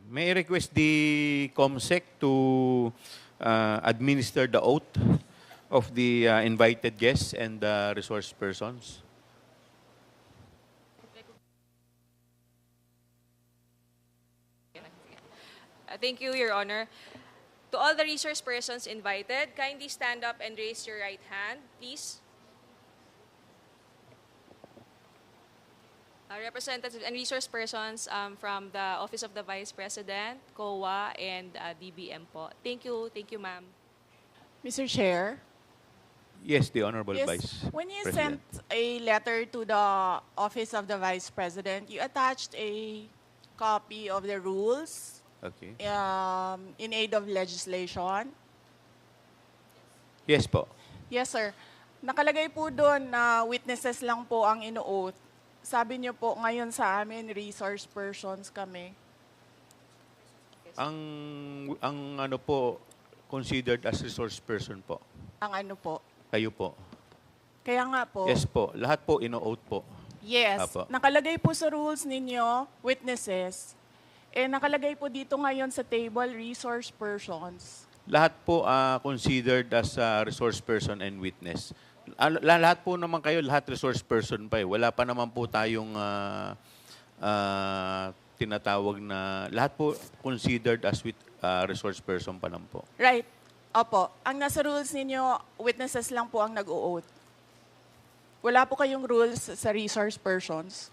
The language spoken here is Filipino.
May I request the COMSEC to administer the oath of the invited guests and the resource persons? Thank you, Your Honor. To all the resource persons invited, kindly stand up and raise your right hand, please. Representatives and resource persons from the Office of the Vice President, COA, and DBM po. Thank you, ma'am. Mr. Chair, Yes, the Honorable yes, Vice when you President. sent a letter to the Office of the Vice President, you attached a copy of the rules Okay. in aid of legislation. Yes po. Yes, sir. Nakalagay po doon na witnesses lang po ang ino-oath. Sabi niyo po ngayon sa amin, resource persons kami. Ang ano po, considered as resource person po. Ang ano po. Kayo po. Kaya nga po. Yes po. Lahat po ino-oath po. Yes. Apo. Nakalagay po sa rules ninyo, witnesses. Nakalagay po dito ngayon sa table, resource persons. Lahat po considered as resource person and witness. Lahat po naman kayo, lahat resource person pa eh. Wala pa naman po tayong tinatawag na, lahat po considered as resource person pa lang po. Right. Opo. Ang nasa rules ninyo, witnesses lang po ang nag-o-oath. Wala po kayong rules sa resource persons.